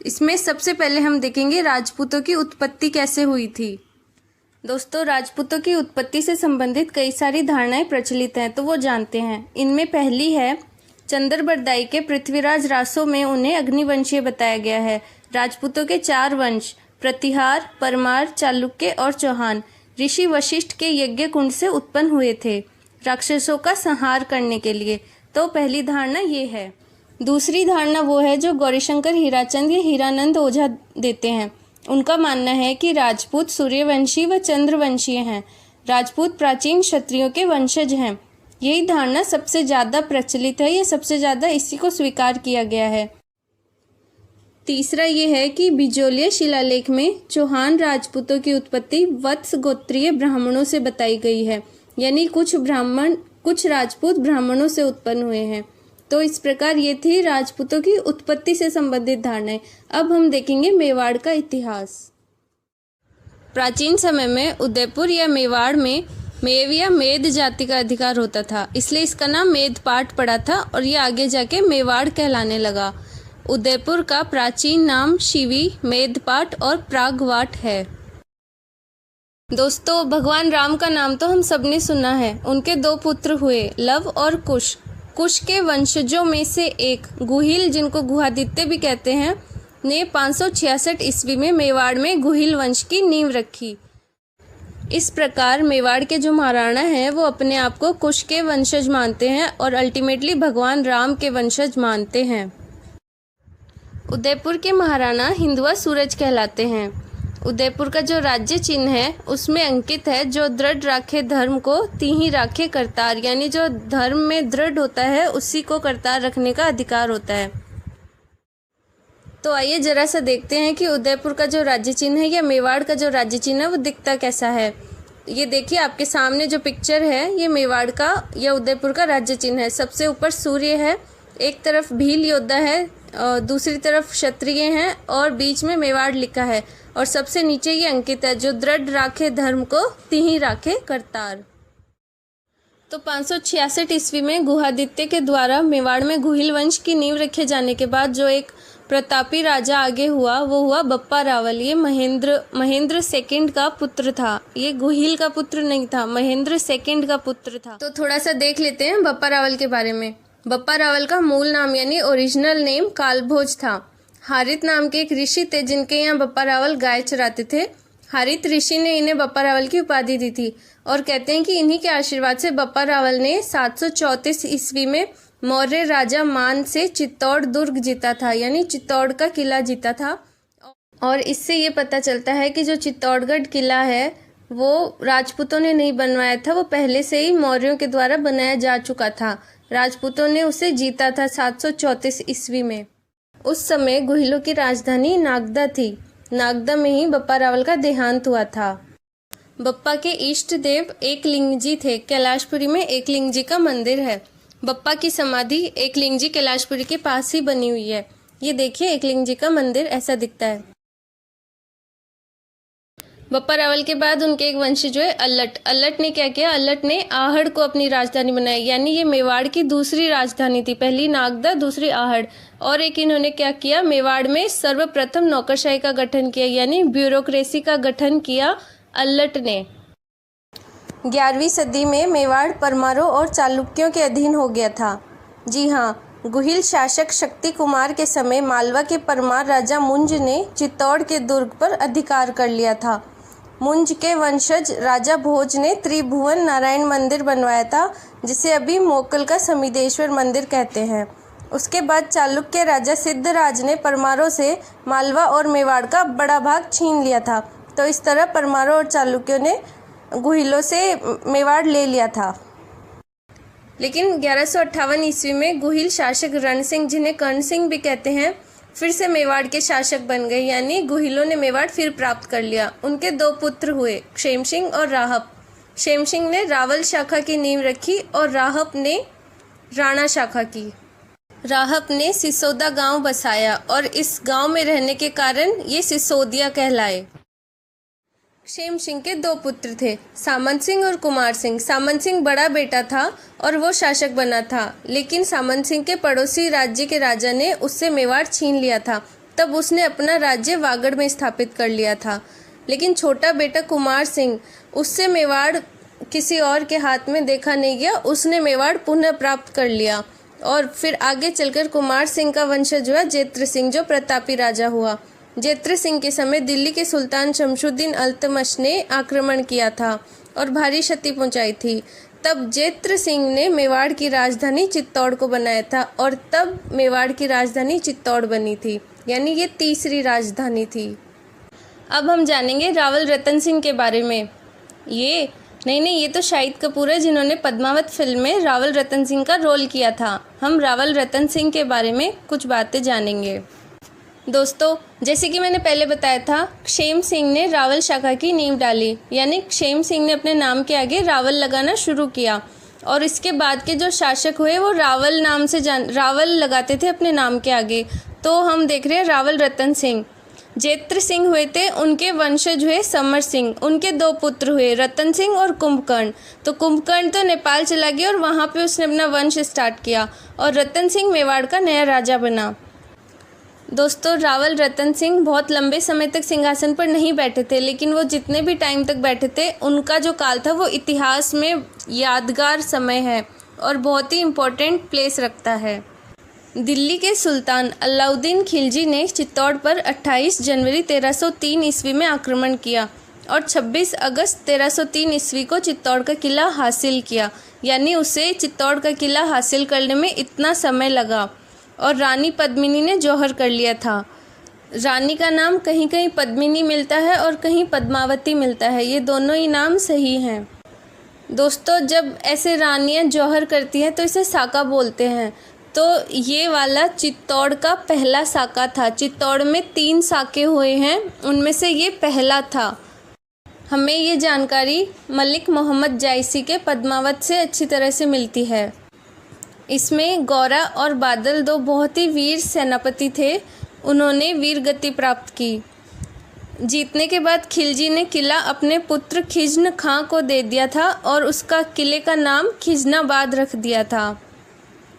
इसमें सबसे पहले हम देखेंगे राजपूतों की उत्पत्ति कैसे हुई थी। दोस्तों, राजपूतों की उत्पत्ति से संबंधित कई सारी धारणाएं प्रचलित हैं, तो वो जानते हैं। इनमें पहली है चंद्रबरदाई के पृथ्वीराज रासो में उन्हें अग्निवंशीय बताया गया है। राजपूतों के 4 वंश प्रतिहार, परमार, चालुक्य और चौहान ऋषि वशिष्ठ के यज्ञ कुंड से उत्पन्न हुए थे राक्षसों का संहार करने के लिए। तो पहली धारणा ये है। दूसरी धारणा वो है जो गौरीशंकर हीराचंद या हीरानंद ओझा देते हैं। उनका मानना है कि राजपूत सूर्यवंशी व चंद्रवंशीय हैं। राजपूत प्राचीन क्षत्रियों के वंशज हैं। यही धारणा सबसे ज़्यादा प्रचलित है, या सबसे ज़्यादा इसी को स्वीकार किया गया है। तीसरा ये है कि बिजोलिया शिलालेख में चौहान राजपूतों की उत्पत्ति वत्स गोत्रीय ब्राह्मणों से बताई गई है, यानी कुछ राजपूत ब्राह्मणों से उत्पन्न हुए हैं। तो इस प्रकार ये थी राजपूतों की उत्पत्ति से संबंधित धारणाएं। अब हम देखेंगे मेवाड़ का इतिहास। प्राचीन समय में उदयपुर या मेवाड़ में मेव या मेद जाति का अधिकार होता था, इसलिए इसका नाम मेदपाट पड़ा था और ये आगे जाके मेवाड़ कहलाने लगा। उदयपुर का प्राचीन नाम शिवी, मेदपाट और प्रागवाट है। दोस्तों, भगवान राम का नाम तो हम सबने सुना है। उनके 2 पुत्र हुए, लव और कुश। कुश के वंशजों में से एक गुहिल, जिनको गुहादित्य भी कहते हैं, ने 566 ईस्वी में मेवाड़ में गुहिल वंश की नींव रखी। इस प्रकार मेवाड़ के जो महाराणा हैं वो अपने आप को कुश के वंशज मानते हैं और अल्टीमेटली भगवान राम के वंशज मानते हैं। उदयपुर के महाराणा हिंदुआ सूरज कहलाते हैं। उदयपुर का जो राज्य चिन्ह है उसमें अंकित है, जो दृढ़ राखे धर्म को तीही राखे करतार, यानी जो धर्म में दृढ़ होता है उसी को करतार रखने का अधिकार होता है। तो आइए जरा सा देखते हैं कि उदयपुर का जो राज्य चिन्ह है या मेवाड़ का जो राज्य चिन्ह है वो दिखता कैसा है। ये देखिए, आपके सामने जो पिक्चर है ये मेवाड़ का या उदयपुर का राज्य चिन्ह है। सबसे ऊपर सूर्य है, एक तरफ भील योद्धा है और दूसरी तरफ क्षत्रिय हैं और बीच में मेवाड़ लिखा है और सबसे नीचे ये अंकित है, जो दृढ़ राखे धर्म को तिहि राखे करतार। तो 566 ईस्वी में गुहादित्य के द्वारा मेवाड़ में गुहिल वंश की नींव रखे जाने के बाद जो एक प्रतापी राजा आगे हुआ वो हुआ बप्पा रावल। ये महेंद्र सेकंड का पुत्र था। ये गुहिल का पुत्र नहीं था, महेंद्र सेकंड का पुत्र था। तो थोड़ा सा देख लेते हैं बप्पा रावल के बारे में। बप्पा रावल का मूल नाम यानी ओरिजिनल नेम कालभोज था। हारित नाम के एक ऋषि थे जिनके यहाँ बप्पा रावल गाय चराते थे। हारित ऋषि ने इन्हें बप्पा रावल की उपाधि दी थी और कहते हैं कि इन्हीं के आशीर्वाद से बप्पा रावल ने 734 ईस्वी में मौर्य राजा मान से चित्तौड़ दुर्ग जीता था, यानी चित्तौड़ का किला जीता था। और इससे ये पता चलता है कि जो चित्तौड़गढ़ किला है वो राजपूतों ने नहीं बनवाया था, वो पहले से ही मौर्यों के द्वारा बनाया जा चुका था। राजपूतों ने उसे जीता था 734 ईस्वी में। उस समय गुहिलों की राजधानी नागदा थी। नागदा में ही बप्पा रावल का देहांत हुआ था। बप्पा के इष्ट देव एकलिंगजी थे। कैलाशपुरी में एकलिंगजी का मंदिर है। बप्पा की समाधि एकलिंगजी कैलाशपुरी के पास ही बनी हुई है। ये देखिए, एकलिंगजी का मंदिर ऐसा दिखता है। बप्पा रावल के बाद उनके एक वंशी जो है अल्लट ने क्या किया, अल्लट ने आहड़ को अपनी राजधानी बनाई, यानी ये मेवाड़ की दूसरी राजधानी थी। पहली नागदा, दूसरी आहड़। और एक इन्होंने क्या किया, मेवाड़ में सर्वप्रथम नौकरशाही का गठन किया, यानी ब्यूरोक्रेसी का गठन किया अल्लट ने। 11वीं सदी में मेवाड़ परमारों और चालुक्यों के अधीन हो गया था। जी हाँ, गुहिल शासक शक्ति कुमार के समय मालवा के परमार राजा मुंज ने चित्तौड़ के दुर्ग पर अधिकार कर लिया था। मुंज के वंशज राजा भोज ने त्रिभुवन नारायण मंदिर बनवाया था, जिसे अभी मोकल का समिदेश्वर मंदिर कहते हैं। उसके बाद चालुक्य राजा सिद्धराज ने परमारों से मालवा और मेवाड़ का बड़ा भाग छीन लिया था। तो इस तरह परमारों और चालुक्यों ने गुहिलों से मेवाड़ ले लिया था। लेकिन 1158 ईस्वी में गुहिल शासक रण सिंह, जिन्हें कर्ण सिंह भी कहते हैं, फिर से मेवाड़ के शासक बन गए, यानी गुहिलों ने मेवाड़ फिर प्राप्त कर लिया। उनके 2 पुत्र हुए, क्षेम सिंह और राहप। क्षेम सिंह ने रावल शाखा की नींव रखी और राहप ने राणा शाखा की। राहप ने सिसोदा गांव बसाया और इस गांव में रहने के कारण ये सिसोदिया कहलाए। क्षेम सिंह के 2 पुत्र थे, सामंत सिंह और कुमार सिंह। सामंत सिंह बड़ा बेटा था और वो शासक बना था, लेकिन सामंत सिंह के पड़ोसी राज्य के राजा ने उससे मेवाड़ छीन लिया था। तब उसने अपना राज्य वागड़ में स्थापित कर लिया था। लेकिन छोटा बेटा कुमार सिंह, उससे मेवाड़ किसी और के हाथ में देखा नहीं गया, उसने मेवाड़ पुनः प्राप्त कर लिया। और फिर आगे चलकर कुमार सिंह का वंशज हुआ जेत्र सिंह, जो प्रतापी राजा हुआ। जेत्र सिंह के समय दिल्ली के सुल्तान शमशुद्दीन अल्तमश ने आक्रमण किया था और भारी क्षति पहुंचाई थी। तब जेत्र सिंह ने मेवाड़ की राजधानी चित्तौड़ को बनाया था और तब मेवाड़ की राजधानी चित्तौड़ बनी थी, यानी ये तीसरी राजधानी थी। अब हम जानेंगे रावल रतन सिंह के बारे में। ये तो शाहिद कपूर है, जिन्होंने पद्मावत फिल्म में रावल रतन सिंह का रोल किया था। हम रावल रतन सिंह के बारे में कुछ बातें जानेंगे। दोस्तों, जैसे कि मैंने पहले बताया था, क्षेम सिंह ने रावल शाखा की नींव डाली, यानी क्षेम सिंह ने अपने नाम के आगे रावल लगाना शुरू किया और इसके बाद के जो शासक हुए वो रावल नाम से रावल लगाते थे अपने नाम के आगे। तो हम देख रहे हैं रावल रतन सिंह। जेत्र सिंह हुए थे, उनके वंशज हुए समर सिंह, उनके 2 पुत्र हुए रतन सिंह और कुंभकर्ण। तो कुंभकर्ण तो नेपाल चला गया और वहाँ पे उसने अपना वंश स्टार्ट किया और रतन सिंह मेवाड़ का नया राजा बना। दोस्तों, रावल रतन सिंह बहुत लंबे समय तक सिंहासन पर नहीं बैठे थे, लेकिन वो जितने भी टाइम तक बैठे थे उनका जो काल था वो इतिहास में यादगार समय है और बहुत ही इम्पोर्टेंट प्लेस रखता है। दिल्ली के सुल्तान अलाउद्दीन खिलजी ने चित्तौड़ पर 28 जनवरी 1303 ईस्वी में आक्रमण किया और 26 अगस्त 1303 ईस्वी को चित्तौड़ का किला हासिल किया, यानी उसे चित्तौड़ का किला हासिल करने में इतना समय लगा। और रानी पद्मिनी ने जौहर कर लिया था। रानी का नाम कहीं कहीं पद्मिनी मिलता है और कहीं पद्मावती मिलता है, ये दोनों ही नाम सही हैं। दोस्तों, जब ऐसे रानियां जौहर करती हैं तो इसे साका बोलते हैं। तो ये वाला चित्तौड़ का पहला साका था। चित्तौड़ में 3 साके हुए हैं, उनमें से ये पहला था। हमें ये जानकारी मलिक मोहम्मद जायसी के पद्मावत से अच्छी तरह से मिलती है। इसमें गौरा और बादल 2 बहुत ही वीर सेनापति थे, उन्होंने वीर गति प्राप्त की। जीतने के बाद खिलजी ने किला अपने पुत्र खिज्न खां को दे दिया था और उसका किले का नाम खिजनाबाद रख दिया था।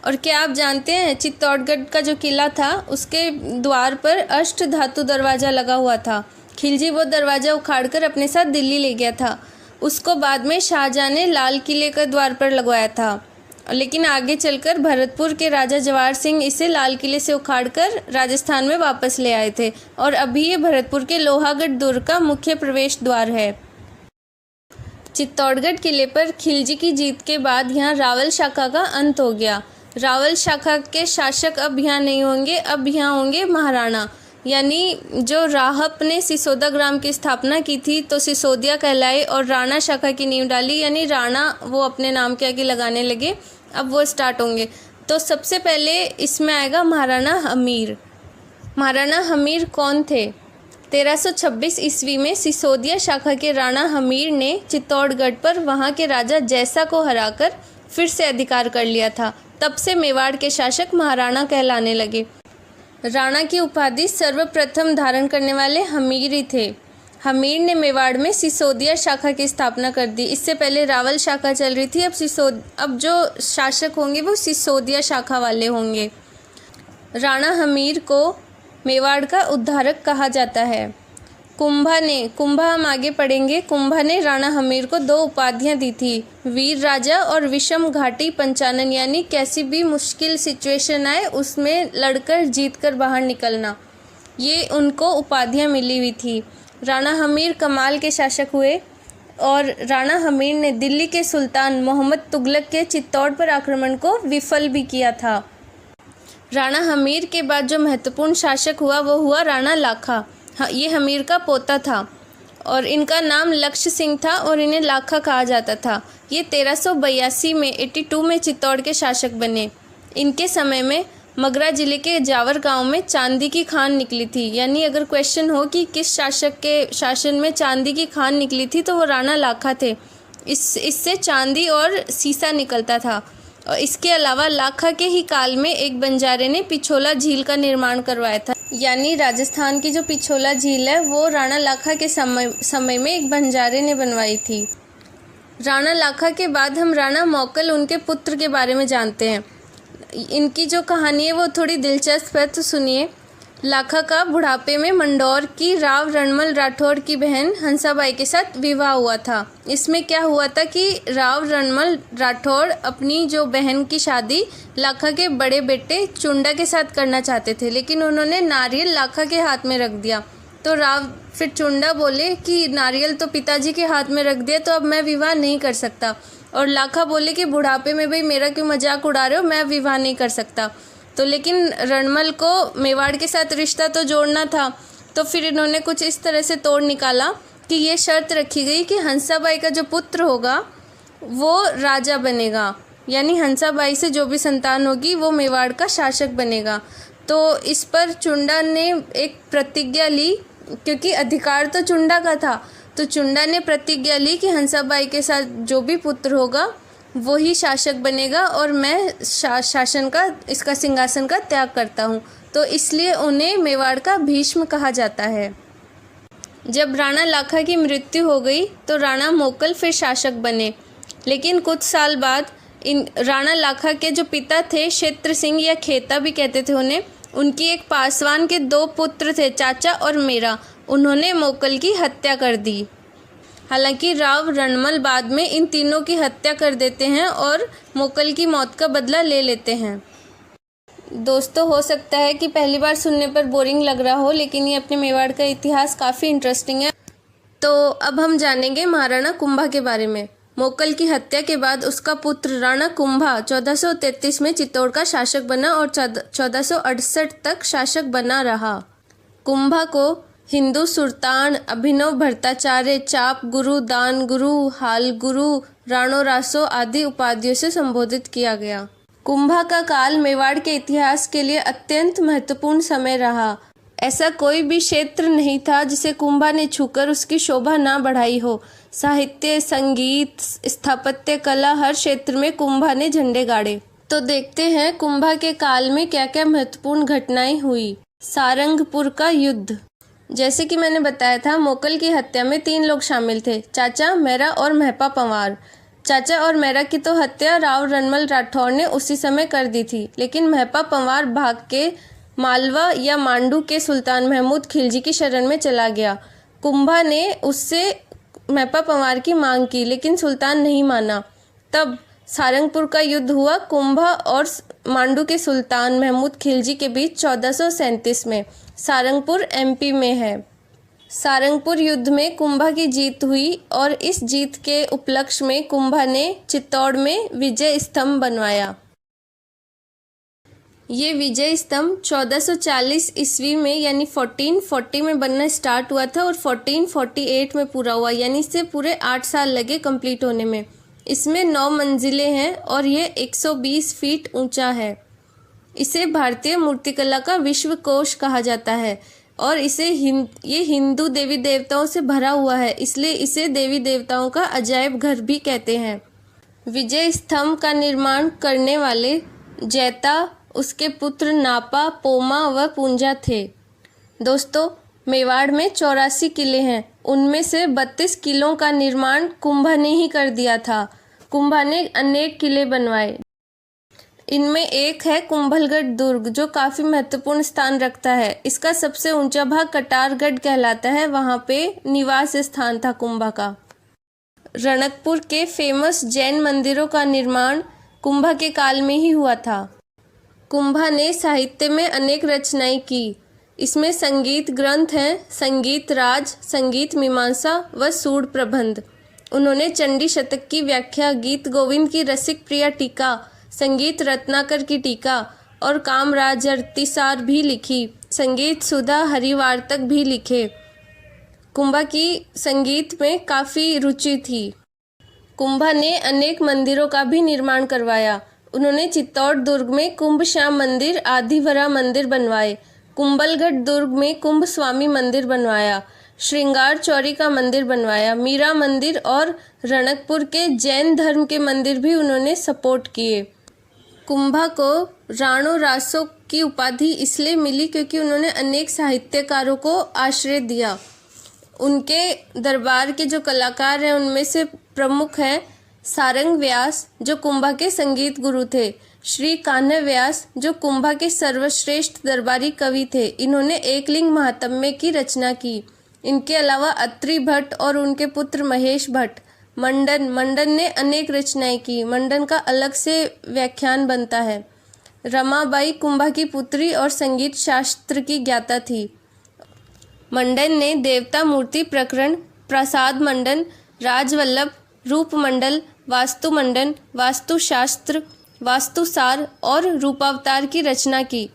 और क्या आप जानते हैं, चित्तौड़गढ़ का जो किला था उसके द्वार पर अष्ट धातु दरवाज़ा लगा हुआ था। खिलजी वो दरवाज़ा उखाड़कर अपने साथ दिल्ली ले गया था। उसको बाद में शाहजहाँ ने लाल किले के द्वार पर लगवाया था, लेकिन आगे चलकर भरतपुर के राजा जवाहर सिंह इसे लाल किले से उखाड़कर राजस्थान में वापस ले आए थे और अभी ये भरतपुर के लोहागढ़ दुर्ग का मुख्य प्रवेश द्वार है। चित्तौड़गढ़ किले पर खिलजी की जीत के बाद यहाँ रावल शाखा का अंत हो गया। रावल शाखा के शासक अब यहाँ नहीं होंगे, अब यहाँ होंगे महाराणा। यानी जो राहप ने सिसोदा ग्राम की स्थापना की थी तो सिसोदिया कहलाए और राणा शाखा की नींव डाली, यानी राणा वो अपने नाम के आगे लगाने लगे, अब वो स्टार्ट होंगे। तो सबसे पहले इसमें आएगा महाराणा हमीर। महाराणा हमीर कौन थे? 1326 ईस्वी में सिसोदिया शाखा के राणा हमीर ने चित्तौड़गढ़ पर वहाँ के राजा जैसा को हराकर फिर से अधिकार कर लिया था। तब से मेवाड़ के शासक महाराणा कहलाने लगे। राणा की उपाधि सर्वप्रथम धारण करने वाले हमीर ही थे। हमीर ने मेवाड़ में सिसोदिया शाखा की स्थापना कर दी। इससे पहले रावल शाखा चल रही थी, अब जो शासक होंगे वो सिसोदिया शाखा वाले होंगे। राणा हमीर को मेवाड़ का उद्धारक कहा जाता है। कुंभा हम आगे पढ़ेंगे। कुंभा ने राणा हमीर को 2 उपाधियां दी थी, वीर राजा और विषम घाटी पंचानन, यानी कैसी भी मुश्किल सिचुएशन आए उसमें लड़कर जीतकर बाहर निकलना, ये उनको उपाधियां मिली हुई थी। राणा हमीर कमाल के शासक हुए और राणा हमीर ने दिल्ली के सुल्तान मोहम्मद तुगलक के चित्तौड़ पर आक्रमण को विफल भी किया था। राणा हमीर के बाद जो महत्वपूर्ण शासक हुआ वो हुआ राणा लाखा। ये हमीर का पोता था और इनका नाम लक्ष्य सिंह था और इन्हें लाखा कहा जाता था। ये 1382 में 82 में चित्तौड़ के शासक बने। इनके समय में मगरा जिले के जावर गांव में चांदी की खान निकली थी। यानी अगर क्वेश्चन हो कि किस शासक के शासन में चांदी की खान निकली थी तो वो राणा लाखा थे। इससे चांदी और सीसा निकलता था। और इसके अलावा लाखा के ही काल में एक बंजारे ने पिछोला झील का निर्माण करवाया था। यानी राजस्थान की जो पिछोला झील है वो राणा लाखा के समय में एक बंजारे ने बनवाई थी। राणा लाखा के बाद हम राणा मौकल उनके पुत्र के बारे में जानते हैं। इनकी जो कहानी है वो थोड़ी दिलचस्प है, तो सुनिए। लाखा का बुढ़ापे में मंडौर की राव रणमल राठौर की बहन हंसाबाई के साथ विवाह हुआ था। इसमें क्या हुआ था कि राव रणमल राठौर अपनी जो बहन की शादी लाखा के बड़े बेटे चुंडा के साथ करना चाहते थे, लेकिन उन्होंने नारियल लाखा के हाथ में रख दिया। तो राव फिर चुंडा बोले कि नारियल तो पिताजी के हाथ में रख दिया, तो अब मैं विवाह नहीं कर सकता। और लाखा बोले कि बुढ़ापे में भाई मेरा क्यों मजाक उड़ा रहे हो, मैं विवाह नहीं कर सकता। तो लेकिन रणमल को मेवाड़ के साथ रिश्ता तो जोड़ना था, तो फिर इन्होंने कुछ इस तरह से तोड़ निकाला कि ये शर्त रखी गई कि हंसाबाई का जो पुत्र होगा वो राजा बनेगा, यानी हंसाबाई से जो भी संतान होगी वो मेवाड़ का शासक बनेगा। तो इस पर चुंडा ने एक प्रतिज्ञा ली, क्योंकि अधिकार तो चुंडा का था, तो चुंडा ने प्रतिज्ञा ली कि हंसाबाई के साथ जो भी पुत्र होगा वो ही शासक बनेगा और मैं शासन का इसका सिंहासन का त्याग करता हूँ। तो इसलिए उन्हें मेवाड़ का भीष्म कहा जाता है। जब राणा लाखा की मृत्यु हो गई तो राणा मोकल फिर शासक बने, लेकिन कुछ साल बाद इन राणा लाखा के जो पिता थे क्षेत्र सिंह या खेता भी कहते थे उन्हें, उनकी एक पासवान के 2 पुत्र थे, चाचा और मेरा, उन्होंने मोकल की हत्या कर दी। हालांकि राव रणमल बाद में इन तीनों की हत्या कर देते हैं और मोकल की मौत का बदला ले लेते हैं। दोस्तों, हो सकता है कि पहली बार सुनने पर बोरिंग लग रहा हो, लेकिन ये अपने मेवाड़ का इतिहास काफ़ी इंटरेस्टिंग है। तो अब हम जानेंगे महाराणा कुंभा के बारे में। मोकल की हत्या के बाद उसका पुत्र राणा कुंभा 1433 में चित्तौड़ का शासक बना और 1468 तक शासक बना रहा। कुंभा को हिंदू सुल्तान, अभिनव भट्टाचार्य, चाप गुरु, दान गुरु, हाल गुरु, राणो रासो आदि उपाधियों से संबोधित किया गया। कुंभा का काल मेवाड़ के इतिहास के लिए अत्यंत महत्वपूर्ण समय रहा। ऐसा कोई भी क्षेत्र नहीं था जिसे कुंभा ने छूकर उसकी शोभा ना बढ़ाई हो। साहित्य, संगीत, स्थापत्य कला, हर क्षेत्र में कुंभा ने झंडे गाड़े। तो देखते हैं कुंभा के काल में क्या क्या महत्वपूर्ण घटनाएं हुई। सारंगपुर का युद्ध। जैसे कि मैंने बताया था, मोकल की हत्या में 3 लोग शामिल थे, चाचा, मेरा और महपा पंवार। चाचा और मेरा की तो हत्या राव रणमल राठौर ने उसी समय कर दी थी, लेकिन महपा पंवार भाग के मालवा या मांडू के सुल्तान महमूद खिलजी की शरण में चला गया। कुंभा ने उससे महपा पंवार की मांग की, लेकिन सुल्तान नहीं माना। तब सारंगपुर का युद्ध हुआ कुंभा और मांडू के सुल्तान महमूद खिलजी के बीच 1437 में। सारंगपुर एमपी में है। सारंगपुर युद्ध में कुंभा की जीत हुई और इस जीत के उपलक्ष्य में कुंभा ने चित्तौड़ में विजय स्तंभ बनवाया। ये विजय स्तंभ 1440 ईस्वी में यानी 1440 में बनना स्टार्ट हुआ था और 1448 में पूरा हुआ, यानी इससे पूरे 8 साल लगे कंप्लीट होने में। इसमें 9 मंजिलें हैं और ये 120 फीट ऊंचा है। इसे भारतीय मूर्तिकला का विश्व कोश कहा जाता है और ये हिंदू देवी देवताओं से भरा हुआ है, इसलिए इसे देवी देवताओं का अजायब घर भी कहते हैं। विजय स्तंभ का निर्माण करने वाले जैता, उसके पुत्र नापा, पोमा व पूंजा थे। दोस्तों, मेवाड़ में 84 किले हैं, उनमें से 32 किलों का निर्माण कुंभा ने ही कर दिया था। कुंभा ने अनेक किले बनवाए। इनमें एक है कुंभलगढ़ दुर्ग, जो काफ़ी महत्वपूर्ण स्थान रखता है। इसका सबसे ऊंचा भाग कटारगढ़ कहलाता है, वहाँ पे निवास स्थान था कुंभा का। रणकपुर के फेमस जैन मंदिरों का निर्माण कुंभा के काल में ही हुआ था। कुंभा ने साहित्य में अनेक रचनाएं की। इसमें संगीत ग्रंथ हैं, संगीत राज, संगीत मीमांसा व सूड प्रबंध। उन्होंने चंडी शतक की व्याख्या, गीत गोविंद की रसिक प्रिया टीका, संगीत रत्नाकर की टीका और कामराज अरतिसार भी लिखी। संगीत सुधा हरिवार्तक भी लिखे। कुंभा की संगीत में काफ़ी रुचि थी। कुंभा ने अनेक मंदिरों का भी निर्माण करवाया। उन्होंने चित्तौड़ दुर्ग में कुंभ श्याम मंदिर, आदिवरा मंदिर बनवाए। कुंभलगढ़ दुर्ग में कुंभ स्वामी मंदिर बनवाया। श्रृंगार चौरी का मंदिर बनवाया। मीरा मंदिर और रणकपुर के जैन धर्म के मंदिर भी उन्होंने सपोर्ट किए। कुंभा को राणो रासो की उपाधि इसलिए मिली क्योंकि उन्होंने अनेक साहित्यकारों को आश्रय दिया। उनके दरबार के जो कलाकार हैं उनमें से प्रमुख हैं सारंग व्यास, जो कुंभा के संगीत गुरु थे, श्री कान्ह व्यास जो कुंभा के सर्वश्रेष्ठ दरबारी कवि थे, इन्होंने एकलिंग महात्म्य की रचना की। इनके अलावा अत्रि भट्ट और उनके पुत्र महेश भट्ट, मंडन ने अनेक रचनाएं की। मंडन का अलग से व्याख्यान बनता है। रमाबाई कुंभा की पुत्री और संगीत शास्त्र की ज्ञाता थी। मंडन ने देवता मूर्ति प्रकरण, प्रसाद मंडन, राजवल्लभ, रूप मंडल, वास्तु मंडन, वास्तुशास्त्र, वास्तुसार और रूपावतार की रचना की।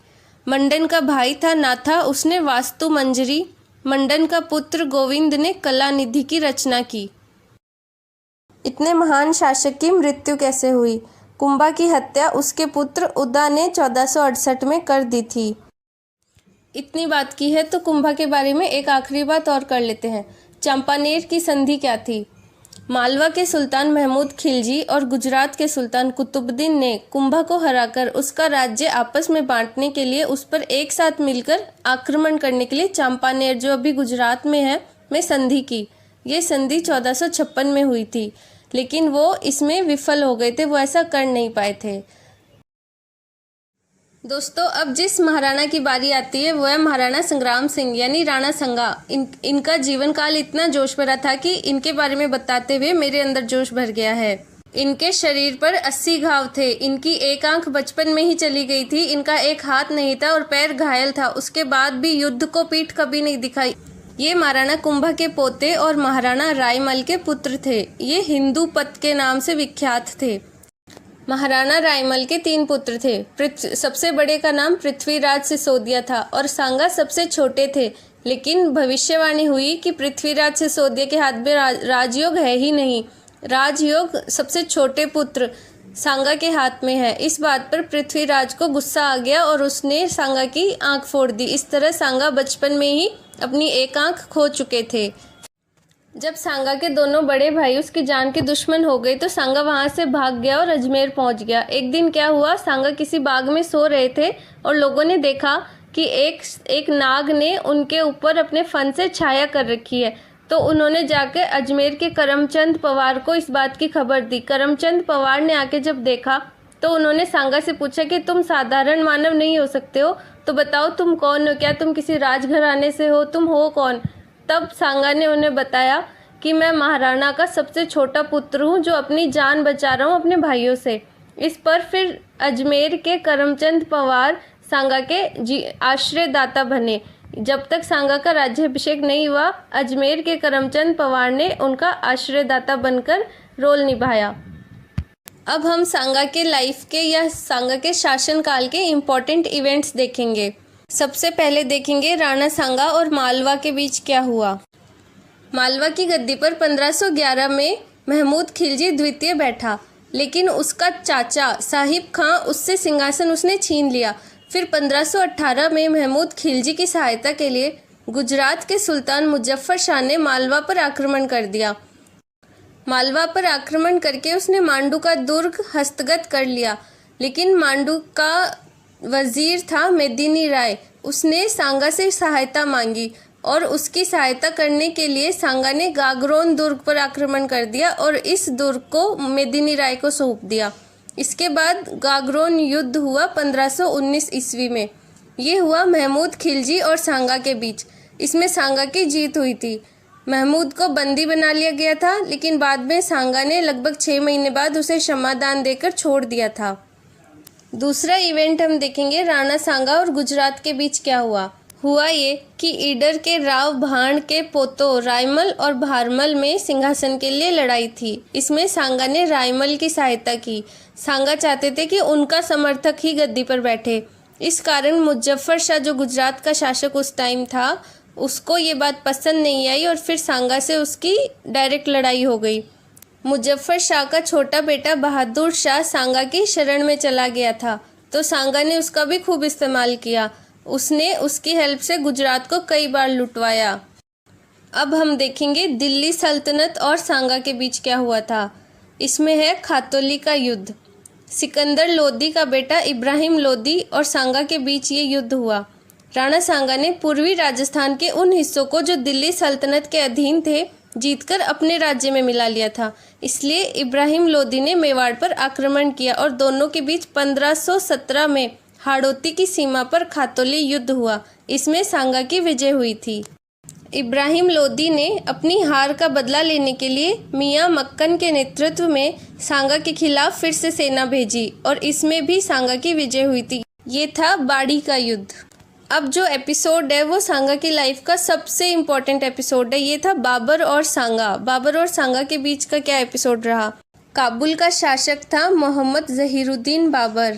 मंडन का भाई था नाथा, उसने वास्तु मंजरी। मंडन का पुत्र गोविंद ने कलानिधि की रचना की। इतने महान शासक की मृत्यु कैसे हुई? कुंभा की हत्या उसके पुत्र उदा ने 1468 में कर दी थी। इतनी बात की है तो कुंभा के बारे में एक आखिरी बात और कर लेते हैं। चंपानेर की संधि क्या थी? मालवा के सुल्तान महमूद खिलजी और गुजरात के सुल्तान कुतुबुद्दीन ने कुंभा को हराकर उसका राज्य आपस में बांटने के लिए उस पर एक साथ मिलकर आक्रमण करने के लिए चंपानेर, जो अभी गुजरात में है, में संधि की। ये संधि 1456 में हुई थी, लेकिन वो इसमें विफल हो गए थे, वो ऐसा कर नहीं पाए थे। दोस्तों, अब जिस महाराणा की बारी आती है वो है महाराणा संग्राम सिंह यानी राणा संगा। इनका जीवन काल इतना जोश भरा था कि इनके बारे में बताते हुए मेरे अंदर जोश भर गया है। इनके शरीर पर 80 घाव थे। इनकी एक आंख बचपन में ही चली गई थी। इनका एक हाथ नहीं था और पैर घायल था। उसके बाद भी युद्ध को पीठ कभी नहीं दिखाई। ये महाराणा कुंभा के पोते और महाराणा रायमल के पुत्र थे। ये हिंदू पत के नाम से विख्यात थे। महाराणा रायमल के 3 पुत्र थे। सबसे बड़े का नाम पृथ्वीराज सिसोदिया था और सांगा सबसे छोटे थे। लेकिन भविष्यवाणी हुई कि पृथ्वीराज सिसोदिया के हाथ में राजयोग है ही नहीं। राजयोग सबसे छोटे पुत्र सांगा के हाथ में है। इस बात पर पृथ्वीराज को गुस्सा आ गया और उसने सांगा की आंख फोड़ दी। इस तरह सांगा बचपन में ही अपनी एक आंख खो चुके थे। जब सांगा के दोनों बड़े भाई उसकी जान के दुश्मन हो गए तो सांगा वहां से भाग गया और अजमेर पहुंच गया। एक दिन क्या हुआ, सांगा किसी बाग में सो रहे थे और लोगों ने देखा कि एक नाग ने उनके ऊपर अपने फन से छाया कर रखी है। तो उन्होंने जाकर अजमेर के करमचंद पवार को इस बात की खबर दी। करमचंद पवार ने आके जब देखा तो उन्होंने सांगा से पूछा कि तुम साधारण मानव नहीं हो सकते हो, तो बताओ तुम कौन हो? क्या तुम किसी राजघराने से हो? तुम हो कौन? तब सांगा ने उन्हें बताया कि मैं महाराणा का सबसे छोटा पुत्र हूँ जो अपनी जान बचा रहा हूँ अपने भाइयों से। इस पर फिर अजमेर के करमचंद पवार सांगा के आश्रयदाता बने। जब तक सांगा का राज्याभिषेक नहीं हुआ, अजमेर के करमचंद पवार ने उनका आश्रयदाता बनकर रोल निभाया। अब हम सांगा के लाइफ के या सांगा के शासनकाल के इम्पोर्टेंट इवेंट्स देखेंगे। सबसे पहले देखेंगे राणा सांगा और मालवा के बीच क्या हुआ। मालवा की गद्दी पर 1511 में महमूद खिलजी द्वितीय बैठा, लेकिन उसका चाचा साहिब खां उससे सिंहासन उसने छीन लिया। फिर 1518 में महमूद खिलजी की सहायता के लिए गुजरात के सुल्तान मुजफ्फर शाह ने मालवा पर आक्रमण कर दिया। मालवा पर आक्रमण करके उसने मांडू का दुर्ग हस्तगत कर लिया, लेकिन मांडू का वजीर था मेदिनी राय। उसने सांगा से सहायता मांगी और उसकी सहायता करने के लिए सांगा ने गागरोन दुर्ग पर आक्रमण कर दिया और इस दुर्ग को मेदिनी राय को सौंप दिया। इसके बाद गागरोन युद्ध हुआ 1519 ईस्वी में। ये हुआ महमूद खिलजी और सांगा के बीच। इसमें सांगा की जीत हुई थी। महमूद को बंदी बना लिया गया था, लेकिन बाद में सांगा ने लगभग 6 महीने बाद उसे क्षमादान देकर छोड़ दिया था। दूसरा इवेंट हम देखेंगे राणा सांगा और गुजरात के बीच क्या हुआ। हुआ ये कि ईडर के राव भाण के पोतों रायमल और भारमल में सिंहासन के लिए लड़ाई थी। इसमें सांगा ने रायमल की सहायता की। सांगा चाहते थे कि उनका समर्थक ही गद्दी पर बैठे। इस कारण मुजफ्फर शाह जो गुजरात का शासक उस टाइम था, उसको ये बात पसंद नहीं आई और फिर सांगा से उसकी डायरेक्ट लड़ाई हो गई। मुजफ्फर शाह का छोटा बेटा बहादुर शाह सांगा की शरण में चला गया था, तो सांगा ने उसका भी खूब इस्तेमाल किया। उसने उसकी हेल्प से गुजरात को कई बार लुटवाया। अब हम देखेंगे दिल्ली सल्तनत और सांगा के बीच क्या हुआ था। इसमें है खातौली का युद्ध। सिकंदर लोदी का बेटा इब्राहिम लोदी और सांगा के बीच ये युद्ध हुआ। राणा सांगा ने पूर्वी राजस्थान के उन हिस्सों को जो दिल्ली सल्तनत के अधीन थे जीतकर अपने राज्य में मिला लिया था। इसलिए इब्राहिम लोदी ने मेवाड़ पर आक्रमण किया और दोनों के बीच 1517 में हाड़ौती की सीमा पर खातौली युद्ध हुआ। इसमें सांगा की विजय हुई थी। इब्राहिम लोदी ने अपनी हार का बदला लेने के लिए मियां मक्कन के नेतृत्व में सांगा के खिलाफ फिर से सेना भेजी और इसमें भी सांगा की विजय हुई थी। ये था बाड़ी का युद्ध। अब जो एपिसोड है वो सांगा की लाइफ का सबसे इम्पोर्टेंट एपिसोड है। ये था बाबर और सांगा। बाबर और सांगा के बीच का क्या एपिसोड रहा। काबुल का शासक था मोहम्मद जहीरुद्दीन बाबर।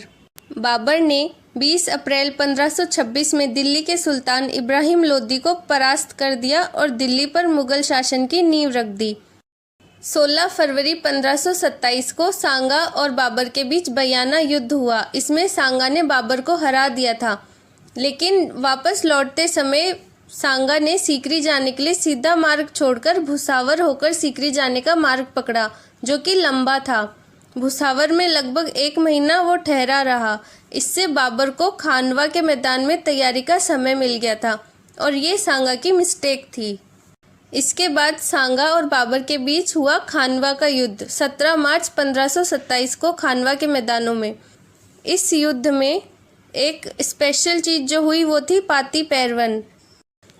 बाबर ने 20 अप्रैल 1526 में दिल्ली के सुल्तान इब्राहिम लोदी को परास्त कर दिया और दिल्ली पर मुगल शासन की नींव रख दी। 16 फरवरी 1527 को सांगा और बाबर के बीच बयाना युद्ध हुआ। इसमें सांगा ने बाबर को हरा दिया था, लेकिन वापस लौटते समय सांगा ने सीकरी जाने के लिए सीधा मार्ग छोड़कर भुसावर होकर सीकरी जाने का मार्ग पकड़ा, जो कि लंबा था। भुसावर में लगभग 1 महीना वो ठहरा रहा। इससे बाबर को खानवा के मैदान में तैयारी का समय मिल गया था और ये सांगा की मिस्टेक थी। इसके बाद सांगा और बाबर के बीच हुआ खानवा का युद्ध 17 मार्च 1527 को खानवा के मैदानों में। इस युद्ध में एक स्पेशल चीज़ जो हुई वो थी पाती पैरवन।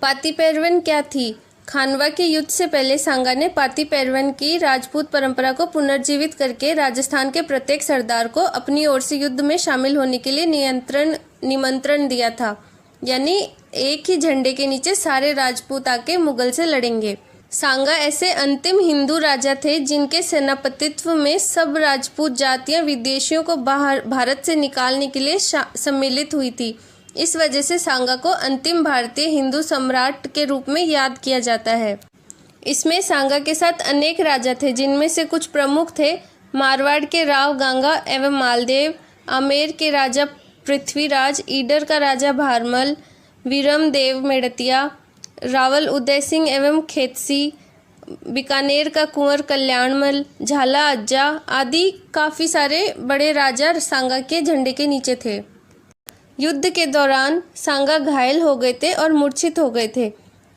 पाती पैरवन क्या थी। खानवा के युद्ध से पहले सांगा ने पाती पैरवन की राजपूत परंपरा को पुनर्जीवित करके राजस्थान के प्रत्येक सरदार को अपनी ओर से युद्ध में शामिल होने के लिए निमंत्रण दिया था। यानी एक ही झंडे के नीचे सारे राजपूत आके मुगल से लड़ेंगे। सांगा ऐसे अंतिम हिंदू राजा थे जिनके सेनापतित्व में सब राजपूत जातियां विदेशियों को भारत से निकालने के लिए सम्मिलित हुई थी। इस वजह से सांगा को अंतिम भारतीय हिंदू सम्राट के रूप में याद किया जाता है। इसमें सांगा के साथ अनेक राजा थे, जिनमें से कुछ प्रमुख थे मारवाड़ के राव गांगा एवं मालदेव, आमेर के राजा पृथ्वीराज, ईडर का राजा भारमल, वीरम देव मेड़तिया, रावल उदय सिंह एवं खेतसी, बीकानेर का कुंवर कल्याणमल, झाला अज्जा आदि काफ़ी सारे बड़े राजा सांगा के झंडे के नीचे थे। युद्ध के दौरान सांगा घायल हो गए थे और मूर्छित हो गए थे।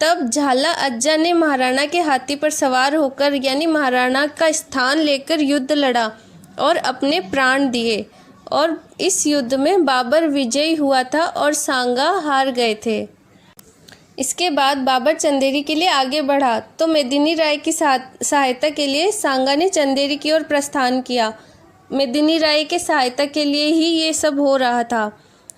तब झाला अज्जा ने महाराणा के हाथी पर सवार होकर यानी महाराणा का स्थान लेकर युद्ध लड़ा और अपने प्राण दिए और इस युद्ध में बाबर विजयी हुआ था और सांगा हार गए थे। इसके बाद बाबर चंदेरी के लिए आगे बढ़ा तो मेदिनी राय की सहायता के लिए सांगा ने चंदेरी की ओर प्रस्थान किया। मेदिनी राय के सहायता के लिए ही ये सब हो रहा था।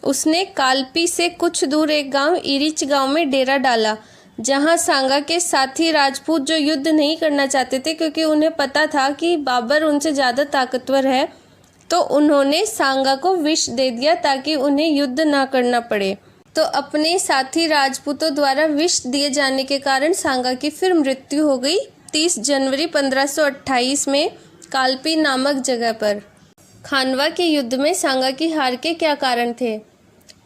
उसने कालपी से कुछ दूर एक गांव इरिच गांव में डेरा डाला, जहां सांगा के साथी राजपूत जो युद्ध नहीं करना चाहते थे क्योंकि उन्हें पता था कि बाबर उनसे ज़्यादा ताकतवर है, तो उन्होंने सांगा को विष दे दिया ताकि उन्हें युद्ध ना करना पड़े। तो अपने साथी राजपूतों द्वारा विष दिए जाने के कारण सांगा की फिर मृत्यु हो गई 30 जनवरी 1528 में कालपी नामक जगह पर। खानवा के युद्ध में सांगा की हार के क्या कारण थे।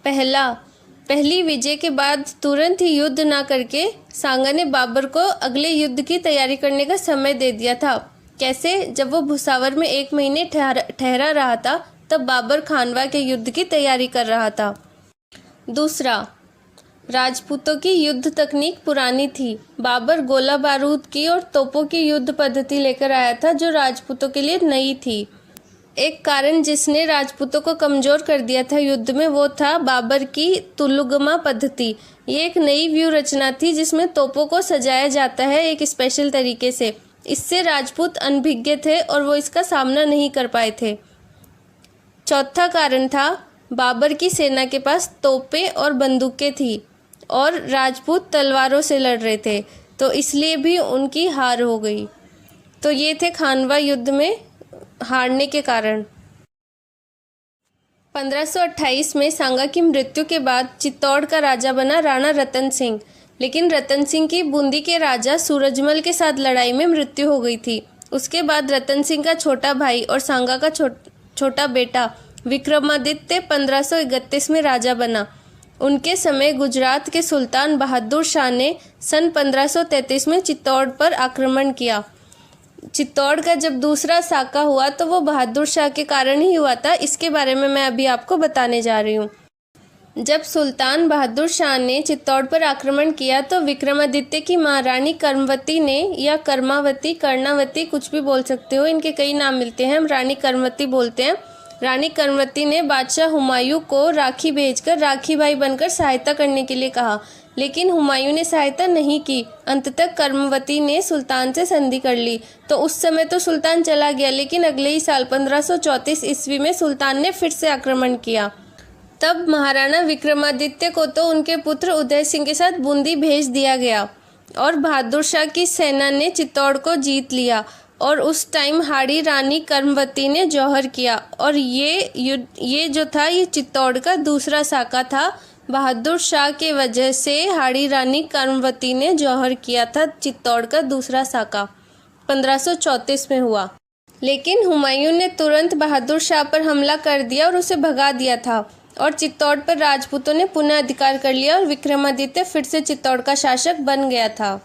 पहली विजय के बाद तुरंत ही युद्ध ना करके सांगा ने बाबर को अगले युद्ध की तैयारी करने का समय दे दिया था। कैसे। जब वो भुसावर में 1 महीने ठहरा रहा था तब बाबर खानवा के युद्ध की तैयारी कर रहा था। दूसरा, राजपूतों की युद्ध तकनीक पुरानी थी। बाबर गोला बारूद की और तोपों की युद्ध पद्धति लेकर आया था जो राजपूतों के लिए नई थी। एक कारण जिसने राजपूतों को कमज़ोर कर दिया था युद्ध में वो था बाबर की तुलुगमा पद्धति। ये एक नई व्यू रचना थी जिसमें तोपों को सजाया जाता है एक स्पेशल तरीके से। इससे राजपूत अनभिज्ञ थे और वो इसका सामना नहीं कर पाए थे। चौथा कारण था बाबर की सेना के पास तोपें और बंदूकें थी और राजपूत तलवारों से लड़ रहे थे, तो इसलिए भी उनकी हार हो गई। तो ये थे खानवा युद्ध में हारने के कारण। 1528 में सांगा की मृत्यु के बाद चित्तौड़ का राजा बना राणा रतन सिंह, लेकिन रतन सिंह की बूंदी के राजा सूरजमल के साथ लड़ाई में मृत्यु हो गई थी। उसके बाद रतन सिंह का छोटा भाई और सांगा का छोटा बेटा विक्रमादित्य 1531 में राजा बना। उनके समय गुजरात के सुल्तान बहादुर शाह ने सन 1533 में चित्तौड़ पर आक्रमण किया। चित्तौड़ का जब दूसरा साका हुआ तो वो बहादुर शाह के कारण ही हुआ था। इसके बारे में मैं अभी आपको बताने जा रही हूँ। जब सुल्तान बहादुर शाह ने चित्तौड़ पर आक्रमण किया तो विक्रमादित्य की महारानी कर्मवती ने, या कर्मावती, कर्णावती, कुछ भी बोल सकते हो, इनके कई नाम मिलते हैं, हम रानी कर्मवती बोलते हैं। रानी कर्मवती ने बादशाह हुमायूं को राखी भेजकर राखी भाई बनकर सहायता करने के लिए कहा, लेकिन हुमायूं ने सहायता नहीं की। अंततः कर्मवती ने सुल्तान से संधि कर ली। तो उस समय तो सुल्तान चला गया, लेकिन अगले ही साल 1534 ईस्वी में सुल्तान ने फिर से आक्रमण किया। तब महाराणा विक्रमादित्य को तो उनके पुत्र उदय सिंह के साथ बूंदी भेज दिया गया और बहादुर शाह की सेना ने चित्तौड़ को जीत लिया। और उस टाइम हाड़ी रानी कर्मवती ने जौहर किया, और ये जो था ये चित्तौड़ का दूसरा साका था। बहादुर शाह के वजह से हाड़ी रानी कर्मवती ने जौहर किया था चित्तौड़ का दूसरा साका, 1534 में हुआ। लेकिन हुमायूं ने तुरंत बहादुर शाह पर हमला कर दिया और उसे भगा दिया था, और चित्तौड़ पर राजपूतों ने पुनः अधिकार कर लिया और विक्रमादित्य फिर से चित्तौड़ का शासक बन गया था।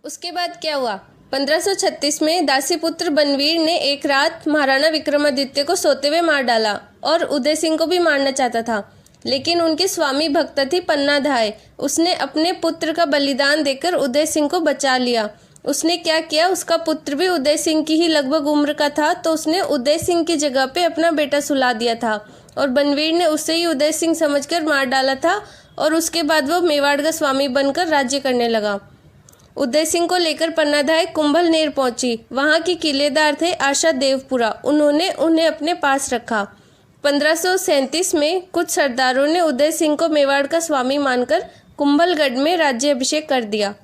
उसके बाद क्या हुआ? 1536 में दासीपुत्र बनवीर ने एक रात महाराणा विक्रमादित्य को सोते हुए मार डाला और उदय सिंह को भी मारना चाहता था, लेकिन उनकी स्वामी भक्त थी पन्नाधाय। उसने अपने पुत्र का बलिदान देकर उदय सिंह को बचा लिया। उसने क्या किया, उसका पुत्र भी उदय सिंह की ही लगभग उम्र का था, तो उसने उदय सिंह की जगह पे अपना बेटा सुला दिया था, और बनवीर ने उसे ही उदय सिंह समझकर मार डाला था। और उसके बाद वो मेवाड़ का स्वामी बनकर राज्य करने लगा। उदय सिंह को लेकर पन्नाधाय कुंभलनेर पहुंची। वहां की किलेदार थे आशा देवपुरा, उन्होंने उन्हें अपने पास रखा। 1537 में कुछ सरदारों ने उदय सिंह को मेवाड़ का स्वामी मानकर कुंभलगढ़ में राज्याभिषेक कर दिया।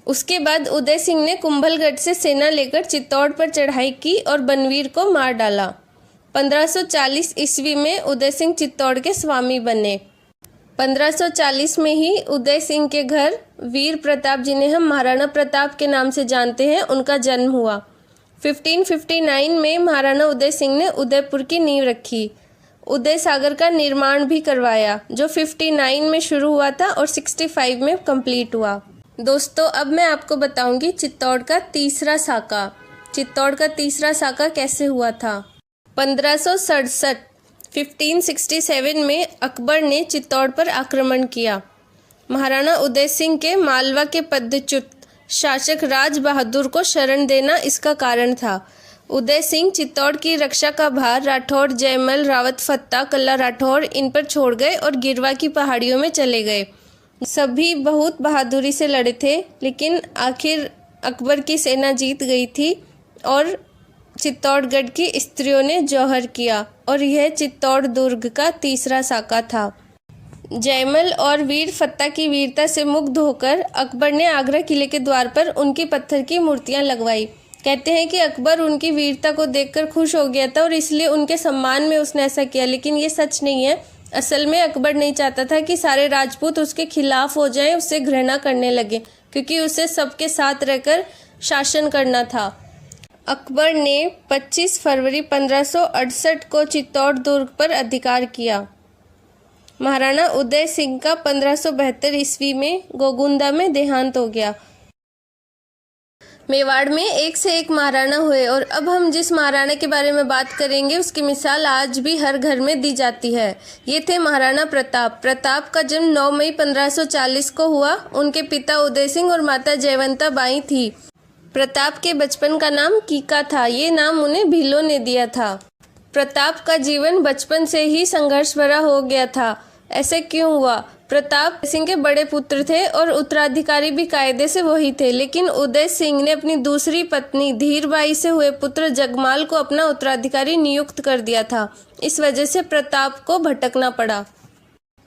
उसके बाद उदय सिंह ने कुंभलगढ़ से सेना लेकर चित्तौड़ पर चढ़ाई की और बनवीर को मार डाला। 1540 ईस्वी में उदय सिंह चित्तौड़ के स्वामी बने। 1540 में ही उदय सिंह के घर वीर प्रताप, जिन्हें हम महाराणा प्रताप के नाम से जानते हैं, उनका जन्म हुआ। 1559 में महाराणा उदय सिंह ने उदयपुर की नींव रखी। उदय सागर का निर्माण भी करवाया, जो 59 में शुरू हुआ था और 65 में कंप्लीट हुआ। दोस्तों, अब मैं आपको बताऊंगी चित्तौड़ का तीसरा साका। चित्तौड़ का तीसरा साका कैसे हुआ था? 1567 में अकबर ने चित्तौड़ पर आक्रमण किया। महाराणा उदय सिंह के मालवा के पदच्युत शासक राज बहादुर को शरण देना इसका कारण था। उदय सिंह चित्तौड़ की रक्षा का भार राठौड़, जयमल, रावत फत्ता, कल्ला राठौड़ इन पर छोड़ गए और गिरवा की पहाड़ियों में चले गए। सभी बहुत बहादुरी से लड़े थे, लेकिन आखिर अकबर की सेना जीत गई थी और चित्तौड़गढ़ की स्त्रियों ने जौहर किया, और यह चित्तौड़ दुर्ग का तीसरा साका था। जयमल और वीर फत्ता की वीरता से मुग्ध होकर अकबर ने आगरा किले के द्वार पर उनकी पत्थर की मूर्तियां लगवाई। कहते हैं कि अकबर उनकी वीरता को देखकर खुश हो गया था और इसलिए उनके सम्मान में उसने ऐसा किया, लेकिन ये सच नहीं है। असल में अकबर नहीं चाहता था कि सारे राजपूत उसके खिलाफ हो जाएं, उससे घृणा करने लगे, क्योंकि उसे सबके साथ रहकर शासन करना था। अकबर ने 25 फरवरी 1568 को चित्तौड़ दुर्ग पर अधिकार किया। महाराणा उदय सिंह का 1572 ईस्वी में गोगुंदा में देहांत हो गया। मेवाड़ में एक से एक महाराणा हुए, और अब हम जिस महाराणा के बारे में बात करेंगे उसकी मिसाल आज भी हर घर में दी जाती है। ये थे महाराणा प्रताप। प्रताप का जन्म 9 मई 1540 को हुआ। उनके पिता उदय सिंह और माता जयवंता बाई थी। प्रताप के बचपन का नाम कीका था। ये नाम उन्हें भीलों ने दिया था। प्रताप का जीवन बचपन से ही संघर्ष भरा हो गया था। ऐसे क्यों हुआ? प्रताप सिंह के बड़े पुत्र थे और उत्तराधिकारी भी कायदे से वही थे, लेकिन उदय सिंह ने अपनी दूसरी पत्नी धीरबाई से हुए पुत्र जगमाल को अपना उत्तराधिकारी नियुक्त कर दिया था। इस वजह से प्रताप को भटकना पड़ा।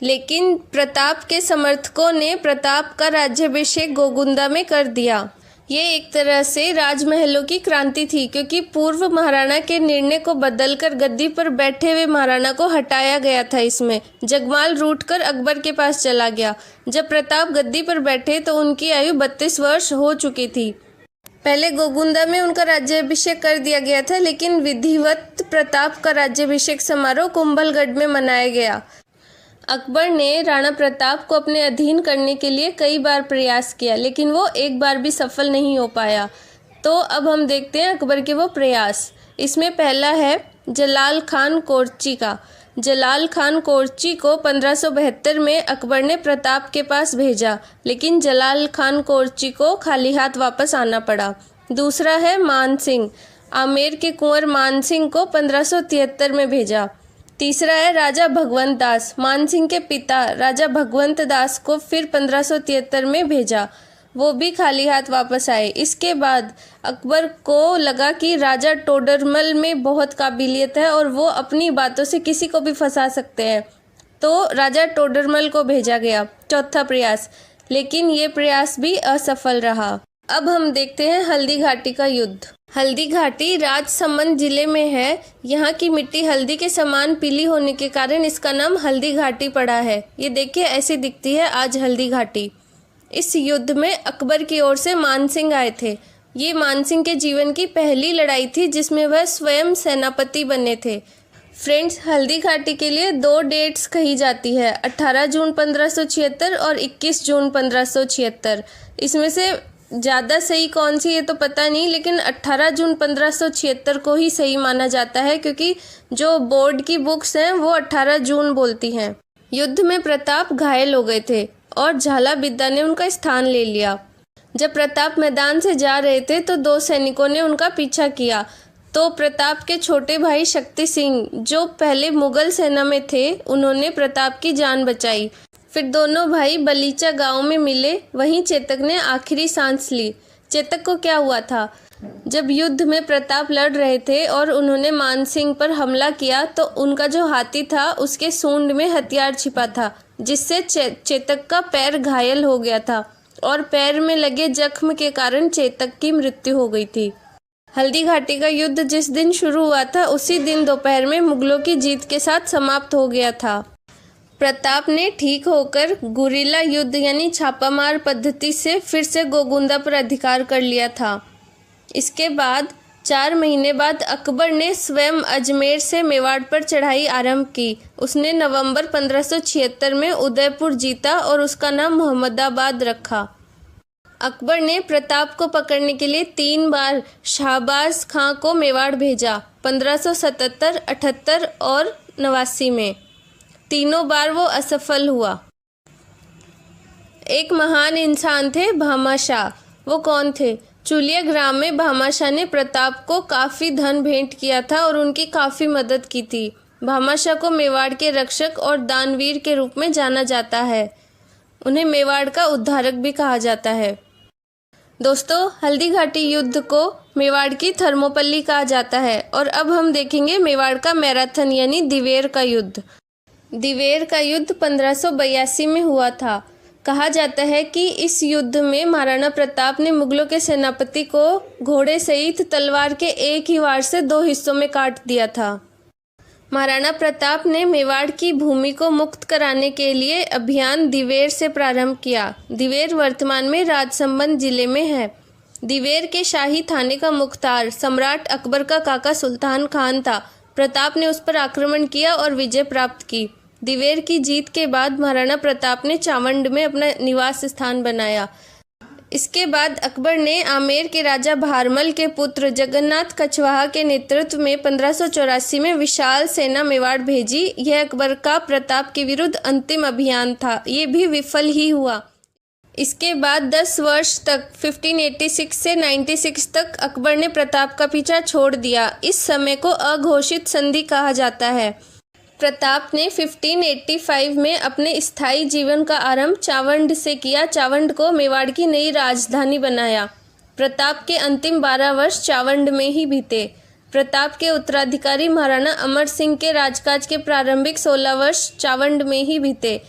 लेकिन प्रताप के समर्थकों ने प्रताप का राज्याभिषेक गोगुंदा में कर दिया। ये एक तरह से राजमहलों की क्रांति थी, क्योंकि पूर्व महाराणा के निर्णय को बदलकर गद्दी पर बैठे हुए महाराणा को हटाया गया था। इसमें जगमाल रूठकर अकबर के पास चला गया। जब प्रताप गद्दी पर बैठे तो उनकी आयु 32 वर्ष हो चुकी थी। पहले गोगुंदा में उनका राज्याभिषेक कर दिया गया था, लेकिन विधिवत प्रताप का राज्याभिषेक समारोह कुंभलगढ़ में मनाया गया। अकबर ने राणा प्रताप को अपने अधीन करने के लिए कई बार प्रयास किया, लेकिन वो एक बार भी सफल नहीं हो पाया। तो अब हम देखते हैं अकबर के वो प्रयास। इसमें पहला है जलाल खान कोर्ची का। जलाल खान कोर्ची को 1572 में अकबर ने प्रताप के पास भेजा, लेकिन जलाल खान कोर्ची को खाली हाथ वापस आना पड़ा। दूसरा है मान सिंह, आमेर के कुंवर मान सिंह को 1573 में भेजा। तीसरा है राजा भगवंत दास, मान सिंह के पिता राजा भगवंत दास को फिर 1573 में भेजा, वो भी खाली हाथ वापस आए। इसके बाद अकबर को लगा कि राजा टोडरमल में बहुत काबिलियत है और वो अपनी बातों से किसी को भी फंसा सकते हैं, तो राजा टोडरमल को भेजा गया चौथा प्रयास, लेकिन ये प्रयास भी असफल रहा। अब हम देखते हैं हल्दी घाटी का युद्ध। हल्दी घाटी राजसमंद जिले में है। यहाँ की मिट्टी हल्दी के समान पीली होने के कारण इसका नाम हल्दी घाटी पड़ा है। ये देखिए ऐसी दिखती है आज हल्दी घाटी। इस युद्ध में अकबर की ओर से मान सिंह आए थे। ये मान सिंह के जीवन की पहली लड़ाई थी जिसमें वह स्वयं सेनापति बने थे। फ्रेंड्स, हल्दी घाटी के लिए 2 डेट्स कही जाती है, 18 जून 1576 और 21 जून 1576। इसमें से ज़्यादा सही कौन सी ये तो पता नहीं, लेकिन 18 जून 1576 को ही सही माना जाता है, क्योंकि जो बोर्ड की बुक्स हैं वो 18 जून बोलती हैं। युद्ध में प्रताप घायल हो गए थे और झाला बिद्दा ने उनका स्थान ले लिया। जब प्रताप मैदान से जा रहे थे तो 2 सैनिकों ने उनका पीछा किया, तो प्रताप के छोटे भाई शक्ति सिंह जो पहले मुगल सेना में थे, उन्होंने प्रताप की जान बचाई। फिर दोनों भाई बलीचा गांव में मिले, वहीं चेतक ने आखिरी सांस ली। चेतक को क्या हुआ था? जब युद्ध में प्रताप लड़ रहे थे और उन्होंने मान सिंह पर हमला किया तो उनका जो हाथी था उसके सूंड में हथियार छिपा था, जिससे चेतक का पैर घायल हो गया था और पैर में लगे जख्म के कारण चेतक की मृत्यु हो गई थी। हल्दी घाटी का युद्ध जिस दिन शुरू हुआ था उसी दिन दोपहर में मुगलों की जीत के साथ समाप्त हो गया था। प्रताप ने ठीक होकर गुरिल्ला युद्ध यानी छापामार पद्धति से फिर से गोगुंदा पर अधिकार कर लिया था। इसके बाद 4 महीने बाद अकबर ने स्वयं अजमेर से मेवाड़ पर चढ़ाई आरंभ की। उसने नवंबर 1576 में उदयपुर जीता और उसका नाम मोहम्मदाबाद रखा। अकबर ने प्रताप को पकड़ने के लिए 3 बार शाहबाज खां को मेवाड़ भेजा, 1577, 78 और 89 में। तीनों बार वो असफल हुआ। एक महान इंसान थे भामाशाह। वो कौन थे? चुलिया ग्राम में भामाशाह ने प्रताप को काफ़ी धन भेंट किया था और उनकी काफ़ी मदद की थी। भामाशाह को मेवाड़ के रक्षक और दानवीर के रूप में जाना जाता है। उन्हें मेवाड़ का उद्धारक भी कहा जाता है। दोस्तों, हल्दी घाटी युद्ध को मेवाड़ की थर्मोपल्ली कहा जाता है। और अब हम देखेंगे मेवाड़ का मैराथन यानी दिवेर का युद्ध। दिवेर का युद्ध 1582 में हुआ था। कहा जाता है कि इस युद्ध में महाराणा प्रताप ने मुगलों के सेनापति को घोड़े सहित तलवार के एक ही वार से 2 हिस्सों में काट दिया था। महाराणा प्रताप ने मेवाड़ की भूमि को मुक्त कराने के लिए अभियान दिवेर से प्रारंभ किया। दिवेर वर्तमान में राजसमंद जिले में है। दिवेर के शाही थाने का मुख्तार सम्राट अकबर का काका सुल्तान खान था। प्रताप ने उस पर आक्रमण किया और विजय प्राप्त की। दिवेर की जीत के बाद महाराणा प्रताप ने चावंड में अपना निवास स्थान बनाया। इसके बाद अकबर ने आमेर के राजा भारमल के पुत्र जगन्नाथ कछवाहा के नेतृत्व में 1584 में विशाल सेना मेवाड़ भेजी। यह अकबर का प्रताप के विरुद्ध अंतिम अभियान था। ये भी विफल ही हुआ। इसके बाद 10 वर्ष तक 1586 से 96 तक अकबर ने प्रताप का पीछा छोड़ दिया। इस समय को अघोषित संधि कहा जाता है। प्रताप ने 1585 में अपने स्थायी जीवन का आरंभ चावंड से किया। चावंड को मेवाड़ की नई राजधानी बनाया। प्रताप के अंतिम 12 वर्ष चावंड में ही बीते। प्रताप के उत्तराधिकारी महाराणा अमर सिंह के राजकाज के प्रारंभिक 16 वर्ष चावंड में ही बीते।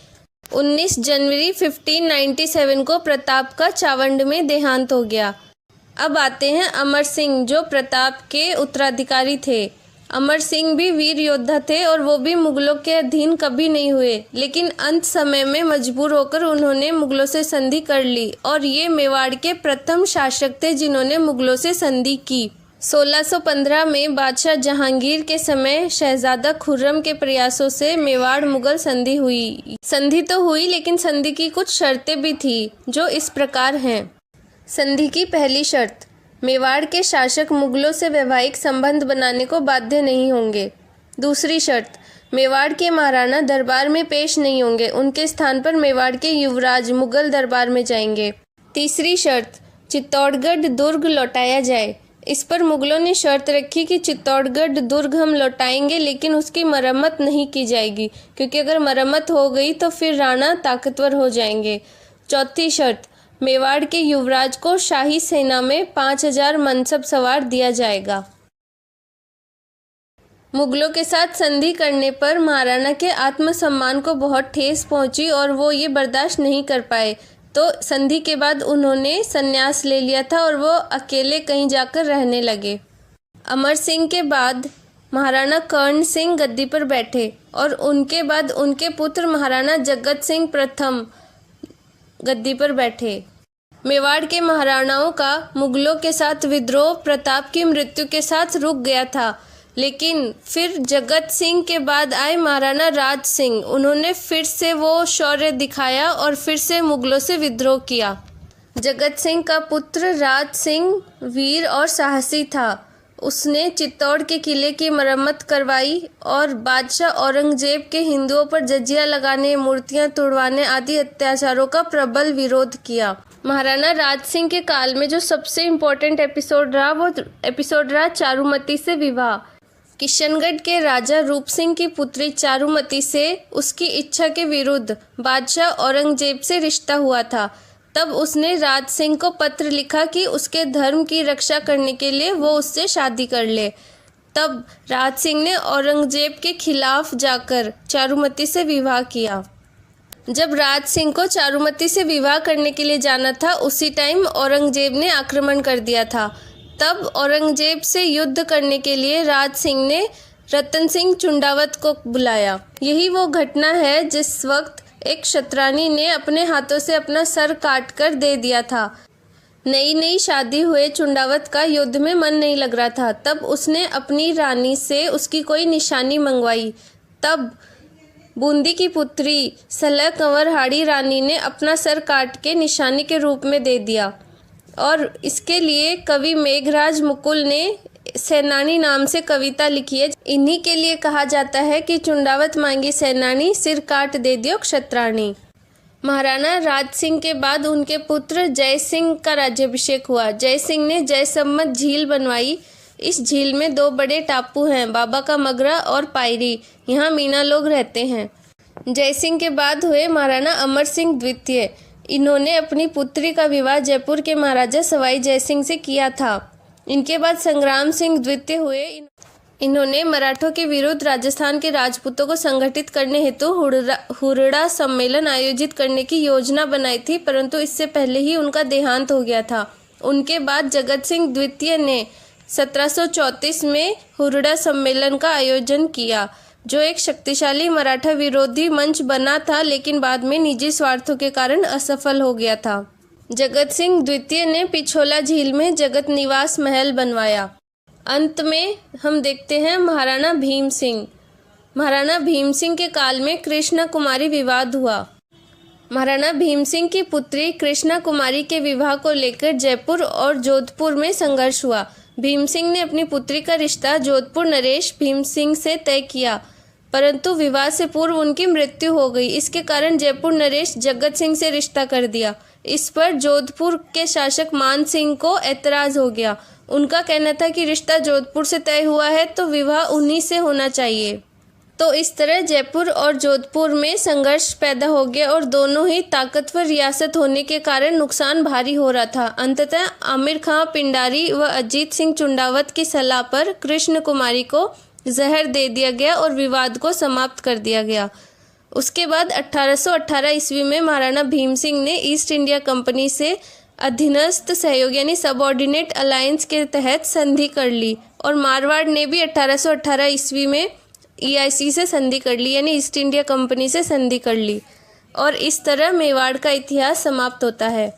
19 जनवरी 1597 को प्रताप का चावंड में देहांत हो गया। अब आते हैं अमर सिंह, जो प्रताप के उत्तराधिकारी थे। अमर सिंह भी वीर योद्धा थे और वो भी मुगलों के अधीन कभी नहीं हुए, लेकिन अंत समय में मजबूर होकर उन्होंने मुगलों से संधि कर ली और ये मेवाड़ के प्रथम शासक थे जिन्होंने मुगलों से संधि की। 1615 में बादशाह जहांगीर के समय शहजादा खुर्रम के प्रयासों से मेवाड़ मुगल संधि हुई। संधि तो हुई, लेकिन संधि की कुछ शर्तें भी थी जो इस प्रकार हैं। संधि की पहली शर्त, मेवाड़ के शासक मुगलों से वैवाहिक संबंध बनाने को बाध्य नहीं होंगे। दूसरी शर्त, मेवाड़ के महाराणा दरबार में पेश नहीं होंगे, उनके स्थान पर मेवाड़ के युवराज मुगल दरबार में जाएंगे। तीसरी शर्त, चित्तौड़गढ़ दुर्ग लौटाया जाए। इस पर मुगलों ने शर्त रखी कि चित्तौड़गढ़ दुर्ग हम लौटाएंगे, लेकिन उसकी मरम्मत नहीं की जाएगी, क्योंकि अगर मरम्मत हो गई तो फिर राणा ताकतवर हो जाएंगे। चौथी शर्त, मेवाड़ के युवराज को शाही सेना में 5000 मनसब सवार दिया जाएगा। मुगलों के साथ संधि करने पर महाराणा के आत्मसम्मान को बहुत ठेस पहुंची और वो ये बर्दाश्त नहीं कर पाए, तो संधि के बाद उन्होंने संन्यास ले लिया था और वो अकेले कहीं जाकर रहने लगे। अमर सिंह के बाद महाराणा कर्ण सिंह गद्दी पर बैठे और उनके बाद उनके पुत्र महाराणा जगत सिंह प्रथम गद्दी पर बैठे। मेवाड़ के महाराणाओं का मुगलों के साथ विद्रोह प्रताप की मृत्यु के साथ रुक गया था, लेकिन फिर जगत सिंह के बाद आए महाराणा राज सिंह, उन्होंने फिर से वो शौर्य दिखाया और फिर से मुगलों से विद्रोह किया। जगत सिंह का पुत्र राज सिंह वीर और साहसी था। उसने चित्तौड़ के किले की मरम्मत करवाई और बादशाह औरंगजेब के हिंदुओं पर जजिया लगाने, मूर्तियां तोड़वाने आदि अत्याचारों का प्रबल विरोध किया। महाराणा राज सिंह के काल में जो सबसे इम्पोर्टेंट एपिसोड रहा वो एपिसोड रहा चारुमती से विवाह। किशनगढ़ के राजा रूप सिंह की पुत्री चारुमती से उसकी इच्छा के विरुद्ध बादशाह औरंगजेब से रिश्ता हुआ था। तब उसने राज सिंह को पत्र लिखा कि उसके धर्म की रक्षा करने के लिए वो उससे शादी कर ले। तब राज सिंह ने औरंगजेब के खिलाफ जाकर चारुमती से विवाह किया। जब राज सिंह को चारुमती से विवाह करने के लिए जाना था, उसी टाइम औरंगजेब ने आक्रमण कर दिया था। तब औरंगजेब से युद्ध करने के लिए राज सिंह ने रतन सिंह चुंडावत को बुलाया। यही वो घटना है जिस वक्त एक क्षत्राणी ने अपने हाथों से अपना सर काट कर दे दिया था। नई नई शादी हुए चुंडावत का युद्ध में मन नहीं लग रहा था। तब उसने अपनी रानी से उसकी कोई निशानी मंगवाई। तब बूंदी की पुत्री सलह कंवर हाड़ी रानी ने अपना सर काट के निशानी के रूप में दे दिया और इसके लिए कवि मेघराज मुकुल ने सेनानी नाम से कविता लिखी है। इन्हीं के लिए कहा जाता है कि चुंडावत मांगी सेनानी, सिर काट दे दियो क्षत्राणी। महाराणा राज सिंह के बाद उनके पुत्र जय सिंह का राज्याभिषेक हुआ। जय सिंह ने जयसम्मत झील बनवाई। इस झील में 2 बड़े टापू हैं, बाबा का मगरा और पायरी। यहाँ मीना लोग रहते हैं। जय सिंह के बाद हुए महाराणा अमर सिंह द्वितीय। इन्होंने अपनी पुत्री का विवाह जयपुर के महाराजा सवाई जय सिंह से किया था। इनके बाद संग्राम सिंह द्वितीय हुए। इन्होंने मराठों के विरुद्ध राजस्थान के राजपूतों को संगठित करने हेतु हुरड़ा सम्मेलन आयोजित करने की योजना बनाई थी, परंतु इससे पहले ही उनका देहांत हो गया था। उनके बाद जगत सिंह द्वितीय ने 1734 में हुरड़ा सम्मेलन का आयोजन किया, जो एक शक्तिशाली मराठा विरोधी मंच बना था, लेकिन बाद में निजी स्वार्थों के कारण असफल हो गया था। जगत सिंह द्वितीय ने पिछोला झील में जगत निवास महल बनवाया। अंत में हम देखते हैं महाराणा भीम सिंह। महाराणा भीम सिंह के काल में कृष्णा कुमारी विवाद हुआ। महाराणा भीम सिंह की पुत्री कृष्णा कुमारी के विवाह को लेकर जयपुर और जोधपुर में संघर्ष हुआ। भीम सिंह ने अपनी पुत्री का रिश्ता जोधपुर नरेश भीम सिंह से तय किया, परंतु विवाह से पूर्व उनकी मृत्यु हो गई। इसके कारण जयपुर नरेश जगत सिंह से रिश्ता कर दिया। इस पर जोधपुर के शासक मान सिंह को ऐतराज हो गया। उनका कहना था कि रिश्ता जोधपुर से तय हुआ है तो विवाह उन्हीं से होना चाहिए। तो इस तरह जयपुर और जोधपुर में संघर्ष पैदा हो गया और दोनों ही ताकतवर रियासत होने के कारण नुकसान भारी हो रहा था। अंततः आमिर खां पिंडारी व अजीत सिंह चुंडावत की सलाह पर कृष्ण कुमारी को जहर दे दिया गया और विवाद को समाप्त कर दिया गया। उसके बाद 1818 ईस्वी में महाराणा भीम सिंह ने ईस्ट इंडिया कंपनी से अधीनस्थ सहयोग यानी सबऑर्डिनेट अलायंस के तहत संधि कर ली और मारवाड़ ने भी 1818 ईस्वी में EIC से संधि कर ली यानी ईस्ट इंडिया कंपनी से संधि कर ली और इस तरह मेवाड़ का इतिहास समाप्त होता है।